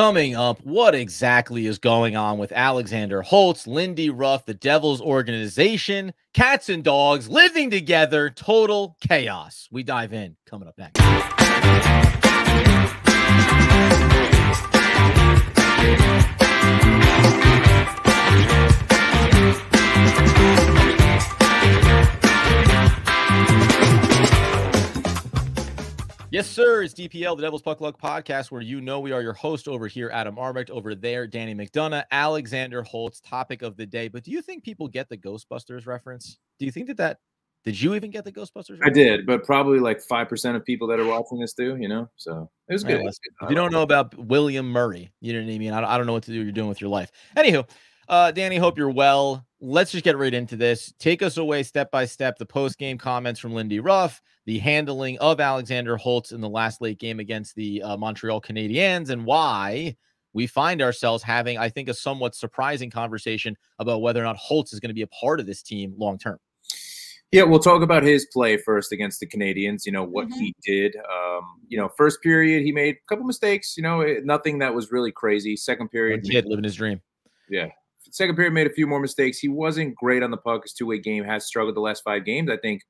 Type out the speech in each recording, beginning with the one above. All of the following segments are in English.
Coming up, what exactly is going on with Alexander Holts, Lindy Ruff, the Devils organization, cats and dogs living together, total chaos. We dive in. Coming up next. Yes, sir. It's DPL, the Devil's Puck Luck podcast, where we are your host over here, Adam Armicht, over there, Danny McDonough, Alexander Holts, topic of the day. But do you think people get the Ghostbusters reference? Do you think did you even get the Ghostbusters reference? I did, but probably like 5% of people that are watching this do, so it was good. If you don't know about William Murray, you know what I mean? I don't know what you're doing with your life. Anywho, Danny, hope you're well. Let's just get right into this. Take us away step by step. The post-game comments from Lindy Ruff, the handling of Alexander Holts in the last late game against the Montreal Canadiens, and why we find ourselves having, I think, a somewhat surprising conversation about whether or not Holtz is going to be a part of this team long term. Yeah, we'll talk about his play first against the Canadiens, what he did. First period, he made a couple mistakes, nothing that was really crazy. Second period, kid living his dream. Yeah. Second period made a few more mistakes. He wasn't great on the puck. His two-way game has struggled the last 5 games. I think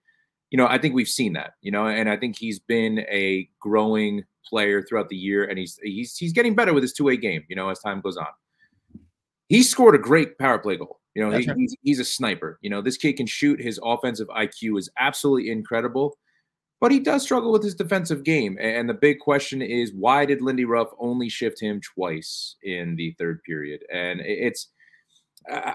we've seen that, and I think he's been a growing player throughout the year, and he's getting better with his two-way game, as time goes on. He scored a great power play goal. He's a sniper. This kid can shoot. His offensive IQ is absolutely incredible, but he does struggle with his defensive game. And the big question is, why did Lindy Ruff only shift him twice in the third period? And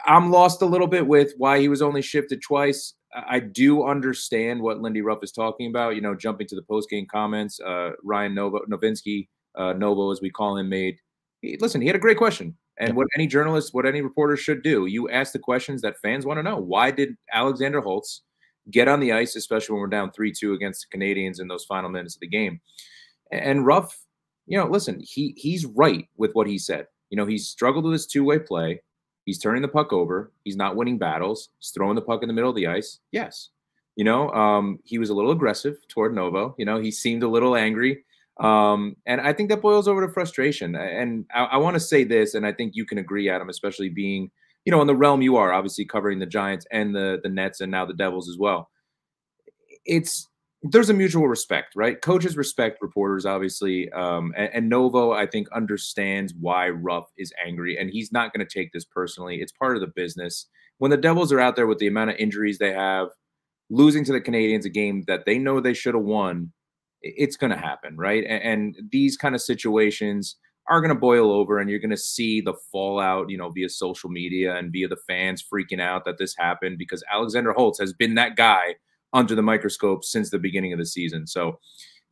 I'm lost a little bit with why he was only shifted twice. I do understand what Lindy Ruff is talking about, jumping to the post-game comments. Ryan Novinsky, Novo, as we call him, he had a great question. And what any journalist, what any reporter should do, you ask the questions that fans want to know. Why did Alexander Holts get on the ice, especially when we're down 3-2 against the Canadiens in those final minutes of the game? And Ruff, he's right with what he said. He's struggled with his two-way play. He's turning the puck over. He's not winning battles. He's throwing the puck in the middle of the ice. Yes. He was a little aggressive toward Novo. He seemed a little angry. And I think that boils over to frustration. And I want to say this, and I think you can agree, Adam, especially being, in the realm you are, obviously covering the Giants and the Nets and now the Devils as well. There's a mutual respect, right? Coaches respect reporters, obviously. And Novo, I think, understands why Ruff is angry, and he's not going to take this personally. It's part of the business. When the Devils are out there with the amount of injuries they have, losing to the Canadiens, a game that they know they should have won, it's going to happen, right? And these kind of situations are going to boil over, and you're going to see the fallout, via social media and via the fans freaking out that this happened, because Alexander Holtz has been that guy under the microscope since the beginning of the season. So,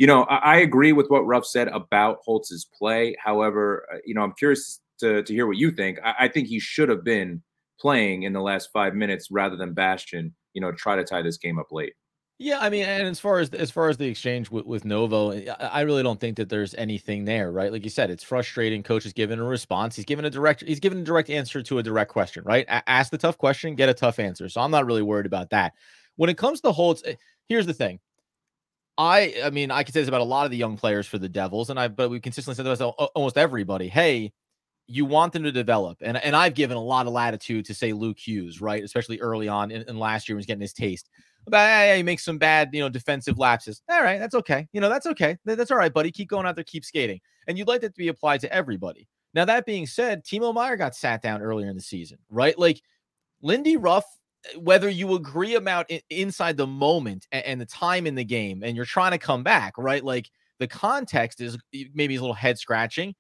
I agree with what Ruff said about Holtz's play. However, I'm curious to hear what you think. I think he should have been playing in the last 5 minutes rather than Bastian, try to tie this game up late. Yeah, I mean, and as far as the exchange with Novo, I really don't think that there's anything there, right? Like you said, it's frustrating. Coach is giving a response. He's given a direct answer to a direct question, right? Ask the tough question, get a tough answer. So I'm not really worried about that. When it comes to Holtz, here's the thing. I mean, I can say this about a lot of the young players for the Devils, but we consistently said this about almost everybody. Hey, you want them to develop. And I've given a lot of latitude to say Luke Hughes, right? Especially early on in last year when he was getting his taste. About, hey, he makes some bad, defensive lapses. All right, that's okay. That's okay. That's all right, buddy. Keep going out there, keep skating. And you'd like that to be applied to everybody. Now, that being said, Timo Meier got sat down earlier in the season, right? Like, Lindy Ruff, whether you agree about it inside the moment and the time in the game, and you're trying to come back, right? Like, the context is maybe a little head scratching,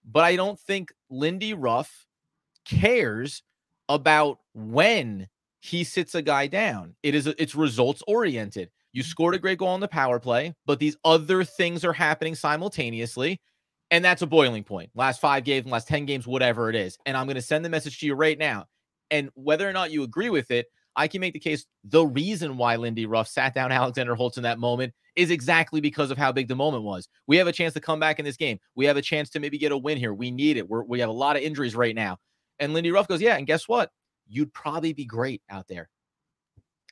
but I don't think Lindy Ruff cares about when he sits a guy down. It's results oriented. You scored a great goal on the power play, but these other things are happening simultaneously. And that's a boiling point. Last 5 games, last 10 games, whatever it is. And I'm going to send the message to you right now. And whether or not you agree with it, I can make the case the reason why Lindy Ruff sat down Alexander Holtz in that moment is exactly because of how big the moment was. We have a chance to come back in this game. We have a chance to maybe get a win here. We need it. We have a lot of injuries right now. And Lindy Ruff goes, yeah, and guess what? You'd probably be great out there.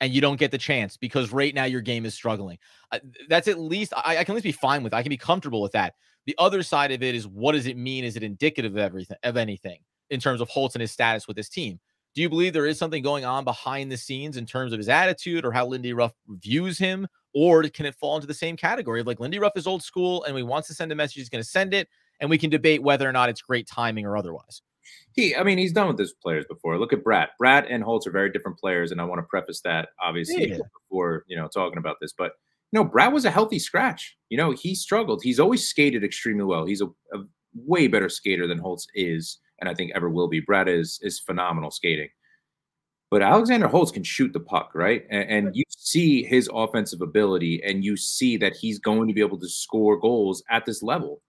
And you don't get the chance because right now your game is struggling. That's at least, I can at least be fine with. I can be comfortable with that. The other side of it is, what does it mean? Is it indicative of anything in terms of Holtz and his status with his team? Do you believe there is something going on behind the scenes in terms of his attitude or how Lindy Ruff views him? Or can it fall into the same category of like Lindy Ruff is old school and he wants to send a message, he's going to send it, and we can debate whether or not it's great timing or otherwise? I mean, he's done with his players before. Look at Brat. Brat and Holtz are very different players, and I want to preface that obviously before talking about this. But Brat was a healthy scratch. He struggled. He's always skated extremely well. He's a way better skater than Holtz is, and I think ever will be. Brat is phenomenal skating. But Alexander Holts can shoot the puck, right? And you see his offensive ability, and you see that he's going to be able to score goals at this level.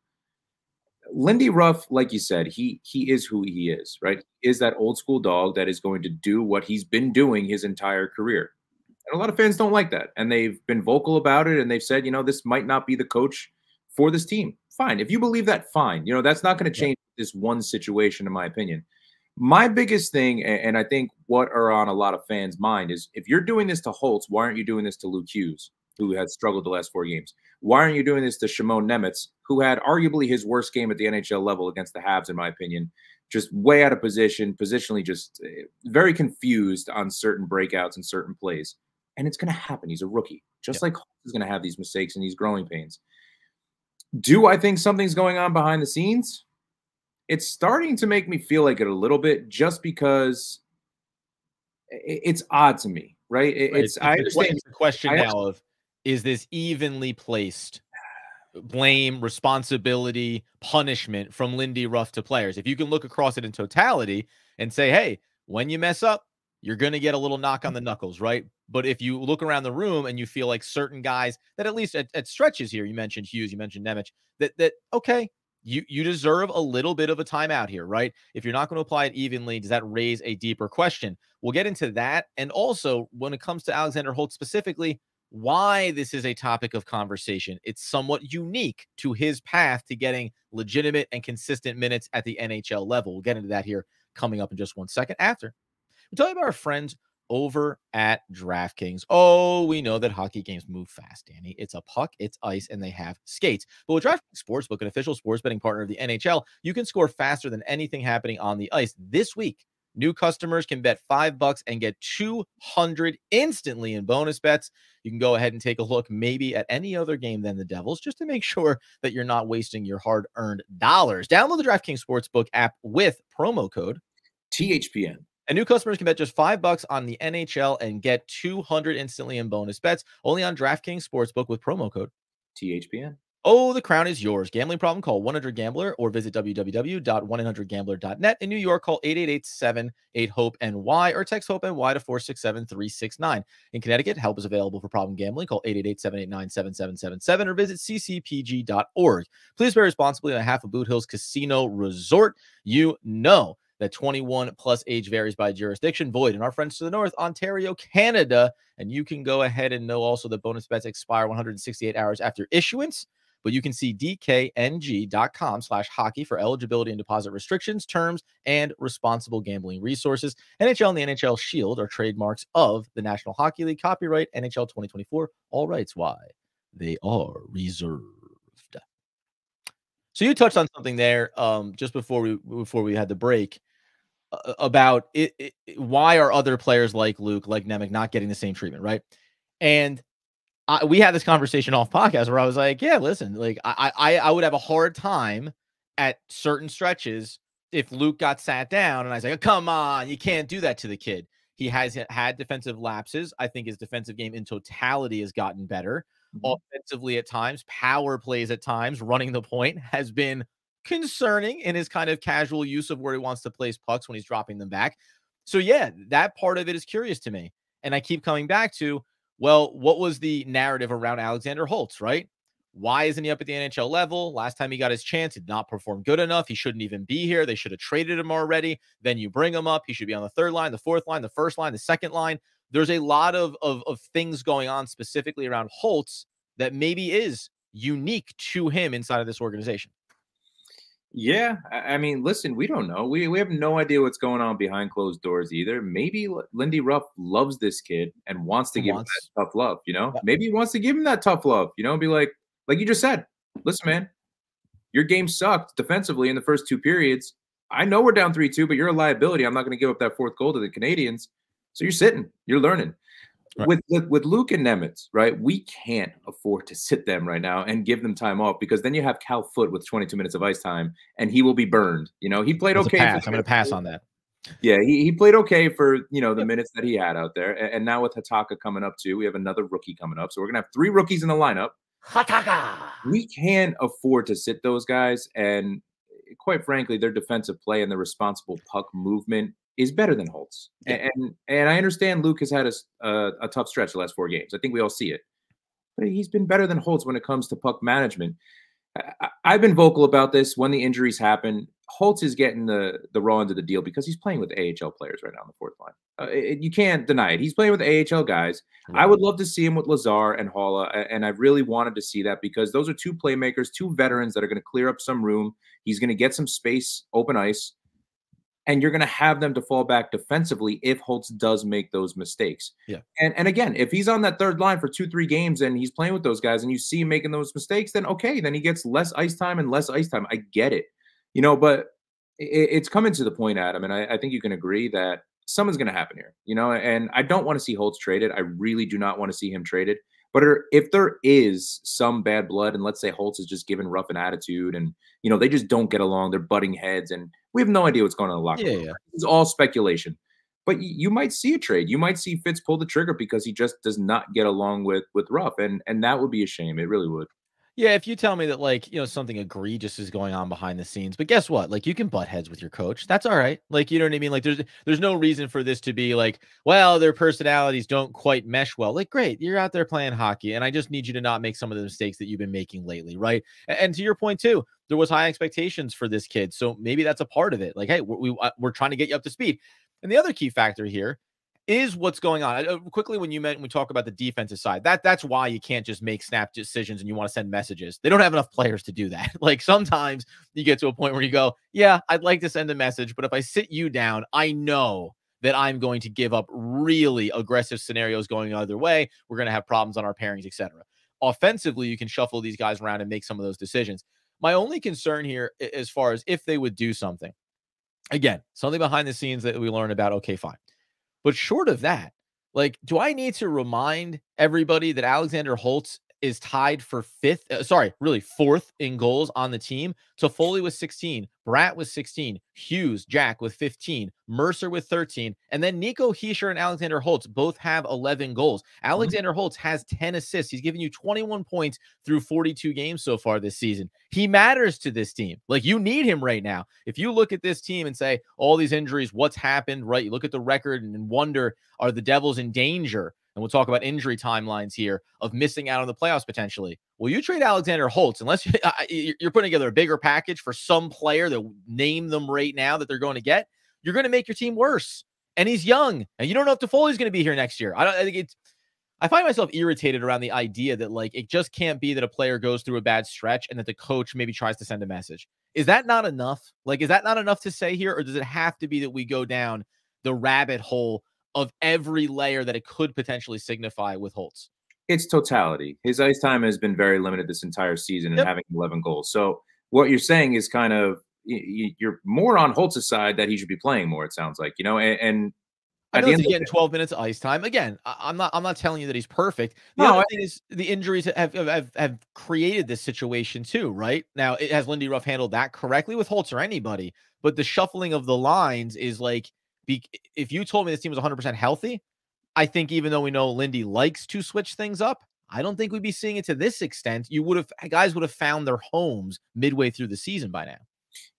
Lindy Ruff, like you said, he is who he is, right? He is that old school dog that is going to do what he's been doing his entire career. And a lot of fans don't like that. And they've been vocal about it, and they've said, this might not be the coach for this team. Fine. If you believe that, fine. That's not going to change this one situation, in my opinion. My biggest thing, and I think what are on a lot of fans' mind, is if you're doing this to Holtz, why aren't you doing this to Luke Hughes, who has struggled the last 4 games? Why aren't you doing this to Shimon Nemitz, who had arguably his worst game at the NHL level against the Habs, in my opinion? Just way out of position, positionally just very confused on certain breakouts and certain plays. And it's going to happen. He's a rookie. Just like Holtz is going to have these mistakes and these growing pains. Do I think something's going on behind the scenes? It's starting to make me feel like it a little bit, just because it's odd to me, right? I understand. It's the question now of, is this evenly placed blame, responsibility, punishment from Lindy Ruff to players? If you can look across it in totality and say, hey, when you mess up, you're going to get a little knock on the knuckles, right? But if you look around the room and you feel like certain guys that, at least at stretches here, you mentioned Hughes, you mentioned Nemec, that okay, you deserve a little bit of a timeout here, right? If you're not going to apply it evenly, does that raise a deeper question? We'll get into that. And also, when it comes to Alexander Holts specifically, why this is a topic of conversation. It's somewhat unique to his path to getting legitimate and consistent minutes at the NHL level. We'll get into that here coming up in just 1 second after we tell you about our friends over at DraftKings. Oh, we know that hockey games move fast, Danny. It's a puck, it's ice, and they have skates. But with DraftKings Sportsbook, an official sports betting partner of the NHL, you can score faster than anything happening on the ice. This week, new customers can bet $5 and get $200 instantly in bonus bets. You can go ahead and take a look maybe at any other game than the Devils, just to make sure that you're not wasting your hard-earned dollars. Download the DraftKings Sportsbook app with promo code THPN. And new customers can bet just $5 on the NHL and get $200 instantly in bonus bets, only on DraftKings Sportsbook with promo code THPN. Oh, the crown is yours. Gambling problem? Call 1-800-GAMBLER or visit www.1800gambler.net. In New York, call 888-78-HOPE-NY or text HOPE-NY to 467-369. In Connecticut, help is available for problem gambling. Call 888-789-7777 or visit ccpg.org. Please play responsibly on behalf of Boot Hills Casino Resort. You know that 21 plus age varies by jurisdiction, void in our friends to the north, Ontario, Canada. And you can go ahead and know also that bonus bets expire 168 hours after issuance. But you can see dkng.com/hockey for eligibility and deposit restrictions, terms, and responsible gambling resources. NHL and the NHL Shield are trademarks of the National Hockey League. Copyright NHL 2024. All rights why they are reserved. So you touched on something there just before we had the break about it. Why are other players like Luke, like Nemec, not getting the same treatment, right? And we had this conversation off podcast where I was like, yeah, listen, like I would have a hard time at certain stretches if Luke got sat down and I was like, oh, come on, you can't do that to the kid. He has had defensive lapses. I think his defensive game in totality has gotten better. Offensively at times, power plays at times, running the point has been concerning in his kind of casual use of where he wants to place pucks when he's dropping them back. So yeah, that part of it is curious to me. And I keep coming back to, well, what was the narrative around Alexander Holts, right? Why isn't he up at the NHL level? Last time he got his chance, he did not perform good enough. He shouldn't even be here. They should have traded him already. Then you bring him up. He should be on the third line, the fourth line, the first line, the second line. There's a lot of things going on specifically around Holtz that maybe is unique to him inside of this organization. Yeah, I mean, listen, we don't know. We have no idea what's going on behind closed doors either. Maybe Lindy Ruff loves this kid and wants to give him that tough love, you know? Yeah. Maybe he wants to give him that tough love, you know, and be like you just said, listen, man, your game sucked defensively in the first 2 periods. I know we're down 3-2, but you're a liability. I'm not going to give up that fourth goal to the Canadians. So you're sitting, you're learning. Right. With Luke and Nemitz, right? We can't afford to sit them right now and give them time off, because then you have Cal Foote with 22 minutes of ice time, and he will be burned. You know, he played okay. I'm going to pass on that. Yeah, he played okay for, the minutes that he had out there. And now with Hataka coming up too, we have another rookie coming up. So we're going to have 3 rookies in the lineup. Hataka. We can't afford to sit those guys. And quite frankly, their defensive play and their responsible puck movement is better than Holtz. Yeah. And I understand Luke has had a tough stretch the last 4 games. I think we all see it. But he's been better than Holtz when it comes to puck management. I've been vocal about this when the injuries happen. Holtz is getting the raw end of the deal because he's playing with AHL players right now on the fourth line. You can't deny it. He's playing with AHL guys. I would love to see him with Lazar and Halla, and I really wanted to see that because those are 2 playmakers, 2 veterans that are going to clear up some room. He's going to get some space, open ice, and you're going to have them to fall back defensively if Holtz does make those mistakes. Yeah. And again, if he's on that third line for 2-3 games and he's playing with those guys and you see him making those mistakes, then okay, then he gets less ice time and less ice time. I get it. But it's coming to the point, Adam, and I think you can agree that something's going to happen here, and I don't want to see Holtz traded. I really do not want to see him traded. But if there is some bad blood, and let's say Holtz is just giving Ruff an attitude and, they just don't get along, they're butting heads, and we have no idea what's going on in the locker room. Yeah. It's all speculation. But you might see a trade. You might see Fitz pull the trigger because he just does not get along with Ruff, and that would be a shame. It really would. Yeah, if you tell me that, something egregious is going on behind the scenes, but guess what? You can butt heads with your coach. That's all right. You know what I mean? There's no reason for this to be well, their personalities don't quite mesh well. Great, you're out there playing hockey, and I just need you to not make some of the mistakes that you've been making lately, right? And to your point too, there was high expectations for this kid, so maybe that's a part of it. Hey, we're trying to get you up to speed. And the other key factor here is what's going on. Quickly, when we talk about the defensive side, that's why you can't just make snap decisions and you want to send messages. They don't have enough players to do that. Sometimes you get to a point where you go, yeah, I'd like to send a message, but if I sit you down, I know that I'm going to give up really aggressive scenarios going either way. We're going to have problems on our pairings, etc. Offensively, you can shuffle these guys around and make some of those decisions. My only concern here, as far as if they would do something, again, something behind the scenes that we learn about, okay, fine. But short of that, do I need to remind everybody that Alexander Holts is tied for fourth in goals on the team? Toffoli with 16, Bratt with 16, Hughes, Jack with 15, Mercer with 13, and then Nico Hischier and Alexander Holts both have 11 goals. Alexander Holts has 10 assists. He's given you 21 points through 42 games so far this season. He matters to this team. You need him right now. If you look at this team and say, all these injuries, what's happened, right? You look at the record and wonder, are the Devils in danger? And we'll talk about injury timelines here of missing out on the playoffs potentially. Well, you trade Alexander Holts, unless you're putting together a bigger package for some player that name them right now that they're going to get, you're going to make your team worse. And he's young, and you don't know if Toffoli's going to be here next year. I find myself irritated around the idea that it just can't be that a player goes through a bad stretch and that the coach maybe tries to send a message. Is that not enough? Is that not enough to say here, or does it have to be that we go down the rabbit hole of every layer that it could potentially signify with Holtz? It's totality. His ice time has been very limited this entire season and having 11 goals. So what you're saying is kind of, you're more on Holtz's side that he should be playing more, it sounds like, and I know he's getting 12 minutes of ice time. Again, I'm not telling you that he's perfect. The other thing is the injuries have created this situation too, right? Now, has Lindy Ruff handled that correctly with Holtz or anybody? But the shuffling of the lines is if you told me this team was 100% healthy, I think even though we know Lindy likes to switch things up, I don't think we'd be seeing it to this extent. Guys would have found their homes midway through the season by now.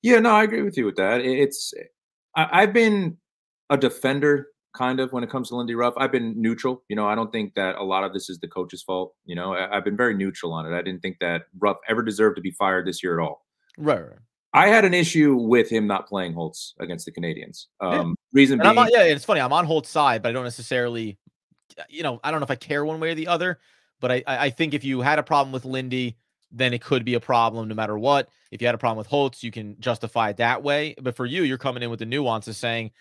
Yeah, no, I agree with you with that. I've been a defender kind of when it comes to Lindy Ruff. I've been neutral. I don't think that a lot of this is the coach's fault. I've been very neutral on it. I didn't think that Ruff ever deserved to be fired this year at all. Right. I had an issue with him not playing Holtz against the Canadians. Reason being, it's funny. I'm on Holt's side, but I don't necessarily, I don't know if I care one way or the other. But I think if you had a problem with Lindy, then it could be a problem no matter what. If you had a problem with Holtz, you can justify it that way. But for you, you're coming in with the nuance of saying,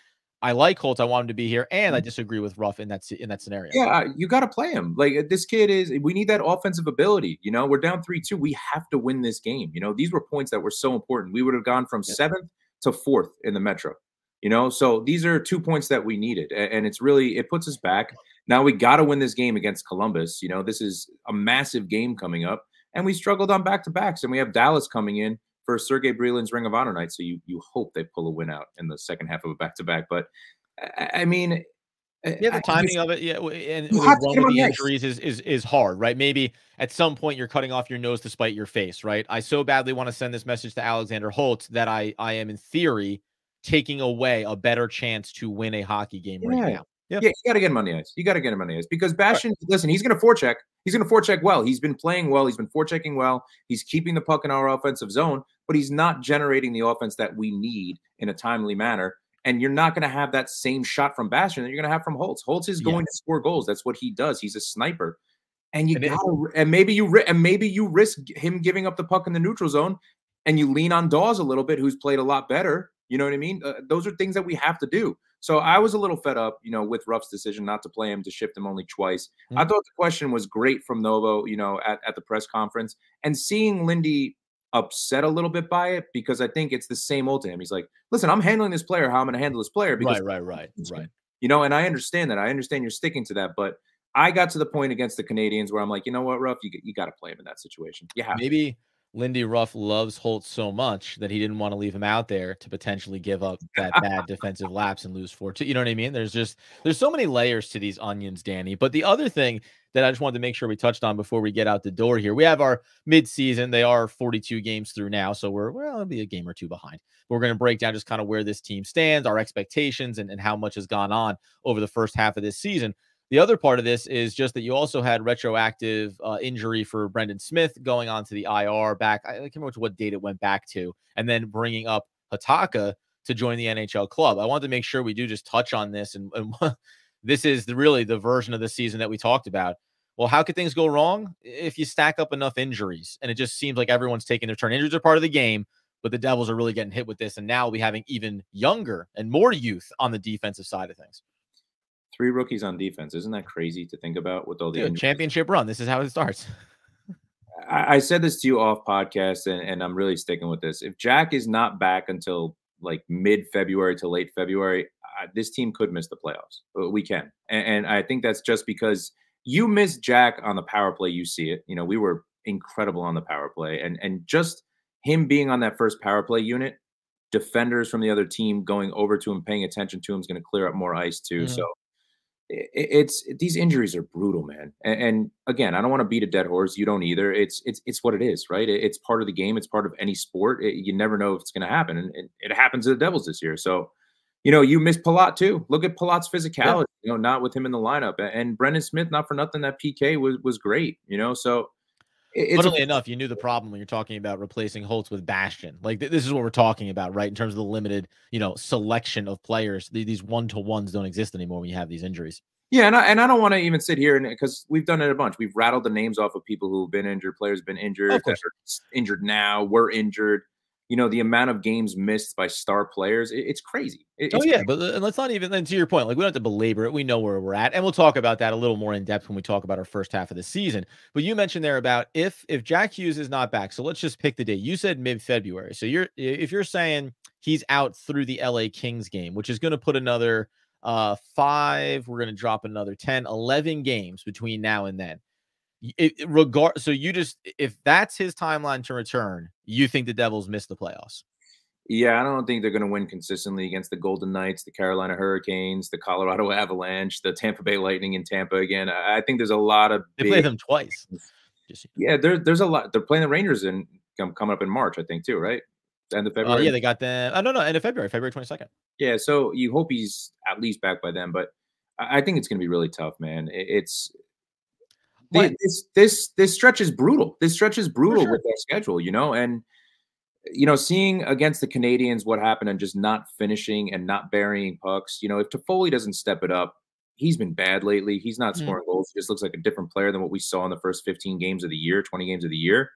I like Holtz. I want him to be here, and I disagree with Ruff in that scenario. Yeah, you got to play him. Like this kid is. We need that offensive ability. You know, we're down 3-2. We have to win this game. You know, these were points that were so important. We would have gone from 7th to 4th in the Metro. You know, so these are 2 points that we needed, and it's really it puts us back. Now we got to win this game against Columbus. You know, this is a massive game coming up, and we struggled on back-to-backs, and we have Dallas coming in for Sergey Breland's Ring of Honor night. So you hope they pull a win out in the second half of a back-to-back. But I mean. Yeah, the timing of it, yeah, and You the have to run get him with on the the ice. injuries is hard, right? Maybe at some point you're cutting off your nose to spite your face, right? I so badly want to send this message to Alexander Holts that I am in theory taking away a better chance to win a hockey game right Yeah. now. Yeah, Yeah, you got to get him on the ice. You got to get him on the ice because right. Bastian, listen, he's going to forecheck. He's going to forecheck well. He's been playing well. He's been forechecking well. He's keeping the puck in our offensive zone, but he's not generating the offense that we need in a timely manner. And you're not going to have that same shot from Bastian that you're going to have from Holtz. Holtz is going to score goals. That's what he does. He's a sniper. And you got to, and maybe you risk him giving up the puck in the neutral zone, and you lean on Dawes a little bit, who's played a lot better. You know what I mean? Those are things that we have to do. So I was a little fed up, you know, with Ruff's decision not to play him, to shift him only twice. I thought the question was great from Novo, you know, at the press conference, and seeing Lindy upset a little bit by it, because I think it's the same old to him. He's like, listen, I'm handling this player how I'm going to handle this player. Because Right. You know, and I understand that. I understand you're sticking to that, but I got to the point against the Canadians where I'm like, you know what, Ruff, you got to play him in that situation. You have Maybe Lindy Ruff loves Holtz so much that he didn't want to leave him out there to potentially give up that bad defensive lapse and lose 4-2. You know what I mean? There's so many layers to these onions, Danny. But the other thing that I just wanted to make sure we touched on before we get out the door here, we have our midseason. They are 42 games through now, so it'll be a game or two behind. But we're going to break down just kind of where this team stands, our expectations, and how much has gone on over the first half of this season. The other part of this is just that you also had retroactive injury for Brendan Smith going on to the IR back. I can't remember what date it went back to, and then bringing up Hataka to join the NHL club. I wanted to make sure we do just touch on this, and this is really the version of the season that we talked about. Well, how could things go wrong if you stack up enough injuries? And it just seems like everyone's taking their turn. Injuries are part of the game, but the Devils are really getting hit with this, and now we'll be having even younger and more youth on the defensive side of things. 3 rookies on defense. Isn't that crazy to think about with all the championship run? This is how it starts. I said this to you off podcast, and I'm really sticking with this. If Jack is not back until like mid-February to late February, this team could miss the playoffs. We can. And I think that's just because you miss Jack on the power play. You see it. You know, we were incredible on the power play. And just him being on that first power play unit, defenders from the other team going over to him, paying attention to him, is going to clear up more ice too. So it's these injuries are brutal, man. And again, I don't want to beat a dead horse. You don't either. It's what it is, right? It's part of the game. It's part of any sport. You never know if it's going to happen, and it happens to the Devils this year. So, you know, you miss Palat too. Look at Palat's physicality. You know, not with him in the lineup, and Brendan Smith. Not for nothing, that PK was great. You know, so. Funnily enough, you knew the problem when you're talking about replacing Holtz with Bastian. Like this is what we're talking about, right? In terms of the limited, you know, selection of players. These one-to-ones don't exist anymore when you have these injuries. Yeah, and I don't want to even sit here because we've done it a bunch. We've rattled the names off of people who've been injured, players have been injured, that are injured now, we're injured. You know, the amount of games missed by star players, it's crazy. Crazy. But let's not even, then to your point, like we don't have to belabor it. We know where we're at, and we'll talk about that a little more in depth when we talk about our first half of the season. But you mentioned there about if Jack Hughes is not back, so let's just pick the date. You said mid-February. So if you're saying he's out through the LA Kings game, which is going to put another 5, we're going to drop another 10, 11 games between now and then. So if that's his timeline to return, you think the Devils miss the playoffs? Yeah, I don't think they're going to win consistently against the Golden Knights, the Carolina Hurricanes, the Colorado Avalanche, the Tampa Bay Lightning in Tampa again. I think there's a lot of they play them twice. Yeah, there's a lot. They're playing the Rangers coming up in March, I think, too, right? End of February. Yeah, they got them. I don't know, end of February 22nd. Yeah, so you hope he's at least back by then, but I think it's going to be really tough, man. This stretch is brutal. This stretch is brutal with their schedule, you know, and you know, seeing against the Canadians what happened and just not finishing and not burying pucks. You know, if Toffoli doesn't step it up, he's been bad lately. He's not scoring goals. He just looks like a different player than what we saw in the first 15 games of the year, 20 games of the year.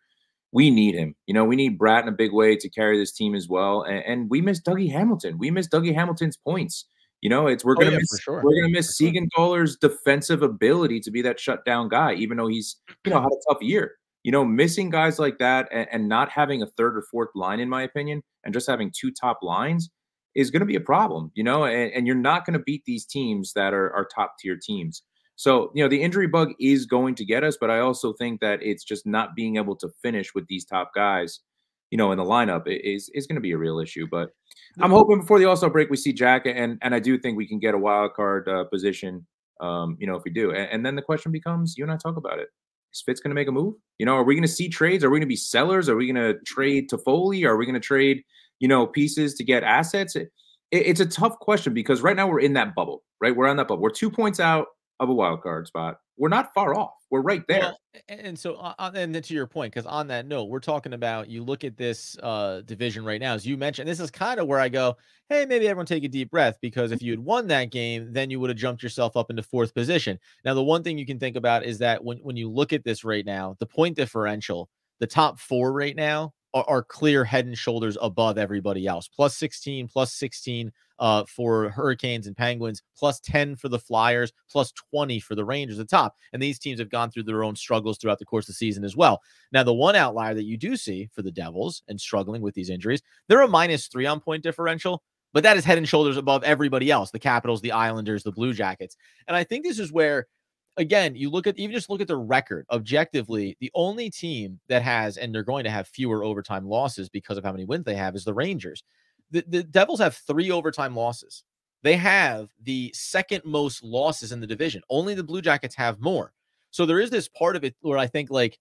We need him. You know, we need Bratt in a big way to carry this team as well. And we miss Dougie Hamilton. We miss Dougie Hamilton's points. You know, it's Oh yeah, for sure. we're gonna For miss sure. Siegenthaler's defensive ability to be that shutdown guy, even though he's, you know, had a tough year. You know, missing guys like that and not having a third or fourth line, in my opinion, and just having two top lines is going to be a problem. You know, and you're not going to beat these teams that are top tier teams. So, you know, the injury bug is going to get us, but I also think that it's just not being able to finish with these top guys, you know, in the lineup is going to be a real issue. But I'm hoping before the All-Star break we see Jack, and I do think we can get a wild card position. You know, if we do, and then the question becomes, you and I talk about it. Is Fitz going to make a move? You know, are we going to see trades? Are we going to be sellers? Are we going to trade to Foley? Are we going to trade, you know, pieces to get assets? It's a tough question because right now we're in that bubble, right? We're on that bubble. We're 2 points out of a wild card spot. We're not far off. We're right there. Well, and so, and then to your point, because on that note, we're talking about you look at this division right now, as you mentioned, this is kind of where I go, hey, maybe everyone take a deep breath because if you had won that game, then you would have jumped yourself up into fourth position. Now, the one thing you can think about is that when you look at this right now, the point differential, the top four right now are clear head and shoulders above everybody else. Plus 16, plus 16 for Hurricanes and Penguins, plus 10 for the Flyers, plus 20 for the Rangers at the top. And these teams have gone through their own struggles throughout the course of the season as well. Now, the one outlier that you do see for the Devils and struggling with these injuries, they're a -3 on point differential, but that is head and shoulders above everybody else, the Capitals, the Islanders, the Blue Jackets. And I think this is where, again, you look at, even just look at the record objectively, the only team that has, and they're going to have fewer overtime losses because of how many wins they have, is the Rangers. The Devils have 3 overtime losses. They have the second most losses in the division. Only the Blue Jackets have more. So there is this part of it where I think, like,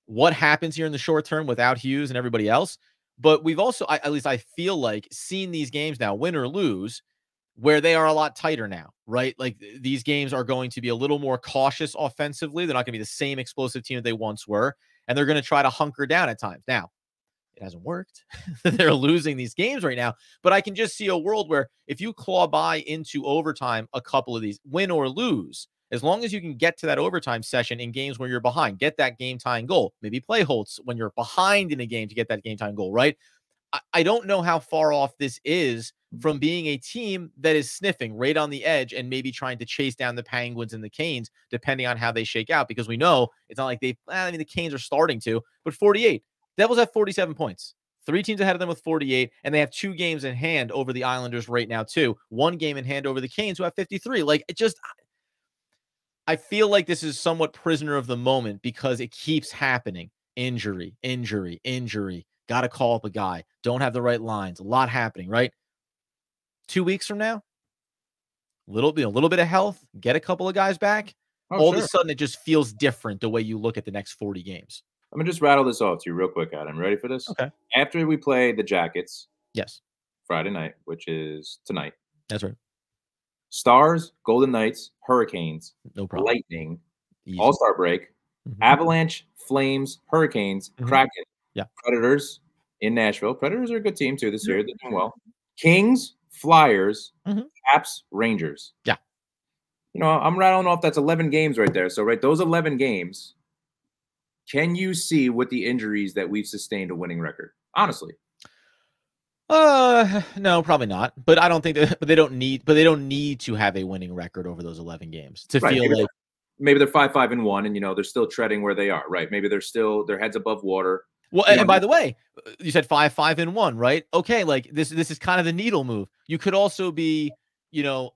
what happens here in the short term without Hughes and everybody else. But we've also, at least I feel like, seen these games now, win or lose, where they are a lot tighter now, right? Like these games are going to be a little more cautious offensively. They're not going to be the same explosive team that they once were, and they're going to try to hunker down at times. Now, it hasn't worked. They're losing these games right now, but I can just see a world where if you claw by into overtime, a couple of these, win or lose, as long as you can get to that overtime session in games where you're behind, get that game tying goal, maybe play Holtz when you're behind in a game to get that game tying goal, right? I don't know how far off this is from being a team that is sniffing right on the edge and maybe trying to chase down the Penguins and the Canes, depending on how they shake out, because we know it's not like the Canes are starting to, but 48. Devils have 47 points. 3 teams ahead of them with 48, and they have 2 games in hand over the Islanders right now, too. 1 game in hand over the Canes, who have 53. Like, it just, I feel like this is somewhat prisoner of the moment because it keeps happening. Injury, injury, injury. Got to call up a guy. Don't have the right lines. A lot happening, right? 2 weeks from now, a little bit of health, get a couple of guys back. All of a sudden, it just feels different the way you look at the next 40 games. I'm gonna just rattle this off to you real quick, Adam. Ready for this? Okay. After we play the Jackets, Yes, Friday night, which is tonight. that's right. Stars, Golden Knights, Hurricanes, No problem. Lightning, Easy. All-Star break, Avalanche, Flames, Hurricanes, Kraken, Yeah. Predators in Nashville. Predators are a good team too this year. They're doing well. Kings, Flyers, Caps, Rangers. Yeah. You know, I'm rattling off, that's 11 games right there. So, right, those 11 games, can you see with the injuries that we've sustained a winning record? Honestly. No, probably not. But I don't think that, but they don't need to have a winning record over those 11 games to feel like maybe they're 5-5-1 and, you know, they're still treading where they are, right? Maybe they're still, their heads above water. Well, and by the way, you said 5-5-1, right? Okay, like this is kind of the needle move. You could also be, you know,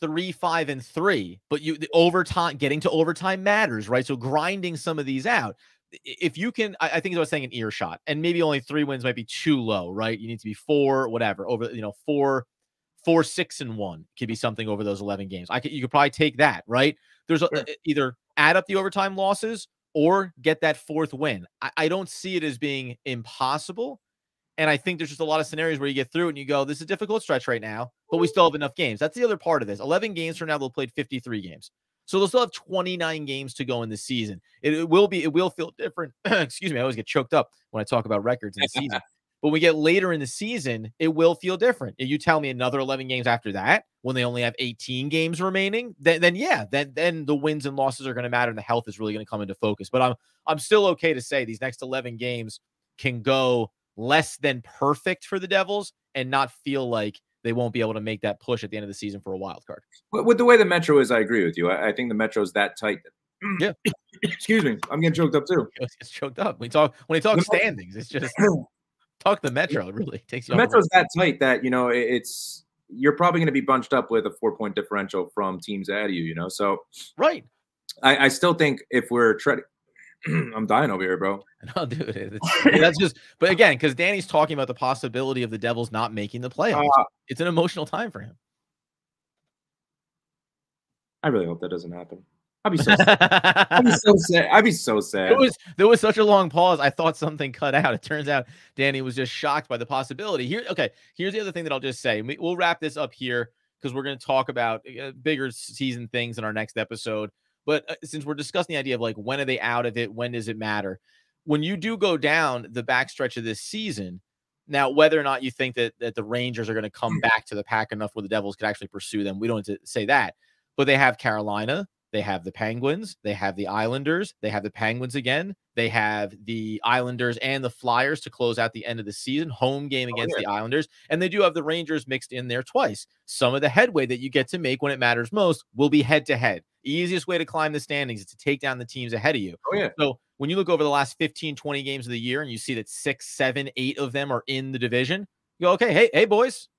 3-5-3, but the overtime, getting to overtime matters, right? So grinding some of these out. If you can, I think as I was saying, an earshot, and maybe only 3 wins might be too low, right? You need to be 4, whatever, over, you know, 4-6-1 could be something over those 11 games. You could probably take that, right? There's either add up the overtime losses or get that 4th win. I don't see it as being impossible. And I think there's just a lot of scenarios where you get through it and you go, this is a difficult stretch right now, but we still have enough games. That's the other part of this. 11 games from now, they'll play 53 games. So they'll still have 29 games to go in the season. It will feel different. Excuse me. I always get choked up when I talk about records in the season. But when we get later in the season, it will feel different. If you tell me another 11 games after that, when they only have 18 games remaining, then the wins and losses are going to matter and the health is really going to come into focus. But I'm still okay to say these next 11 games can go less than perfect for the Devils and not feel like they won't be able to make that push at the end of the season for a wild card. With the way the Metro is, I agree with you. I think the Metro is that tight. Yeah. Excuse me. I'm getting choked up too. It's choked up. When he talks standings, it's just talk the Metro. It really takes you. The Metro's that tight that, you know, you're probably going to be bunched up with a 4-point differential from teams ahead of you, you know? So, right. I still think if we're treading, I'm dying over here, bro. No, dude, that's just. But again, because Danny's talking about the possibility of the Devils not making the playoffs, it's an emotional time for him. I really hope that doesn't happen. I'd be so sad. I'd be so sad. I'd be so sad. There was such a long pause. I thought something cut out. It turns out Danny was just shocked by the possibility. Here's the other thing that I'll just say. We'll wrap this up here because we're going to talk about bigger season things in our next episode. But since we're discussing the idea of like, when are they out of it? When does it matter? When you do go down the backstretch of this season, now, whether or not you think that the Rangers are going to come back to the pack enough where the Devils could actually pursue them, we don't have to say that. But they have Carolina. They have the Penguins. They have the Islanders. They have the Penguins again. They have the Islanders and the Flyers to close out the end of the season. Home game against the Islanders. And they do have the Rangers mixed in there twice. Some of the headway that you get to make when it matters most will be head-to-head. Easiest way to climb the standings is to take down the teams ahead of you. So when you look over the last 15, 20 games of the year and you see that 6, 7, 8 of them are in the division, you go, okay, hey, boys,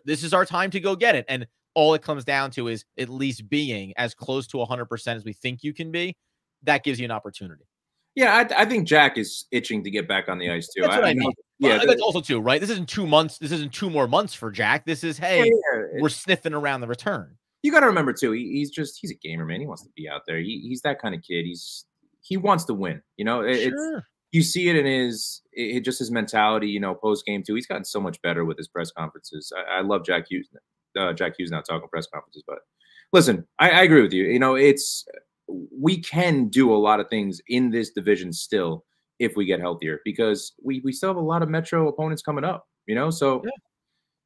this is our time to go get it. And all it comes down to is at least being as close to 100% as we think you can be. That gives you an opportunity. Yeah, I think Jack is itching to get back on the ice too. That's what I mean. Yeah, that's also too, right? This isn't 2 months. This isn't 2 more months for Jack. This is, we're sniffing around the return. You got to remember too, he's a gamer, man. He wants to be out there. He's that kind of kid. He wants to win. You know, you see it in his mentality. You know, post game too. He's gotten so much better with his press conferences. I love Jack Hughes. Jack Hughes now talking press conferences, but listen, I agree with you. You know, we can do a lot of things in this division still if we get healthier because we still have a lot of Metro opponents coming up. You know, so. Yeah.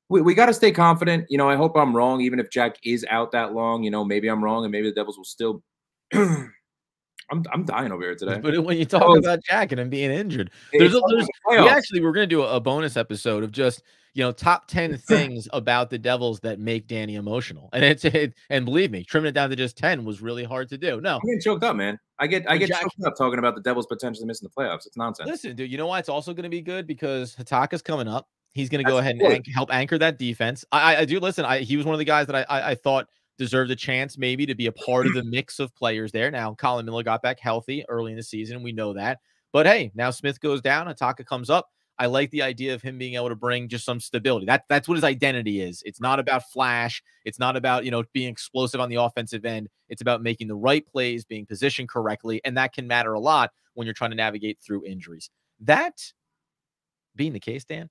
We got to stay confident. You know, I hope I'm wrong, even if Jack is out that long. You know, maybe I'm wrong, and maybe the Devils will still. I'm dying over here today. But when you talk about Jack and him being injured, we're going to do a bonus episode of just top 10 things about the Devils that make Danny emotional, and believe me, trimming it down to just 10 was really hard to do. No, I'm getting choked up, man. I get choked up talking about the Devils potentially missing the playoffs. It's nonsense. Listen, dude, you know why it's also going to be good because Hataka's coming up. He's going to go ahead and help anchor that defense. I do listen. He was one of the guys that I thought deserved a chance maybe to be a part of the mix of players there. Now, Colin Miller got back healthy early in the season. We know that. But hey, now Smith goes down. Hataka comes up. I like the idea of him being able to bring just some stability. That's what his identity is. It's not about flash. It's not about, being explosive on the offensive end. It's about making the right plays, being positioned correctly. And that can matter a lot when you're trying to navigate through injuries. That being the case, Dan,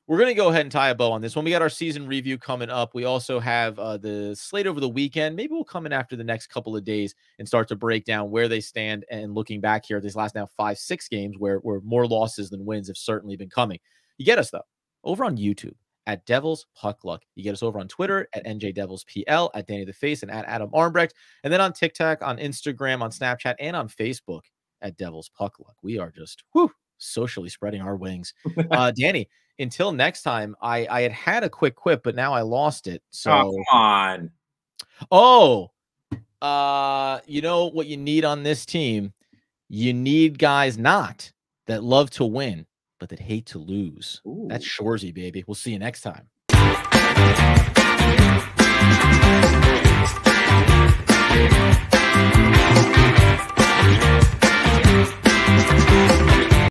we're going to go ahead and tie a bow on this one. We got our season review coming up. We also have the slate over the weekend. Maybe we'll come in after the next couple of days and start to break down where they stand and looking back here at these last now 5-6 games where more losses than wins have certainly been coming. You get us, though, over on YouTube at Devils Puck Luck. You get us over on Twitter at NJDevilsPL, at Danny the Face, and at Adam Armbrecht. And then on TikTok, on Instagram, on Snapchat, and on Facebook at Devils Puck Luck. We are just socially spreading our wings. Danny, until next time, I had a quick quip, but now I lost it. So come on. You know what you need on this team? You need guys not that love to win, but that hate to lose. Ooh. That's Shoresy, baby. We'll see you next time.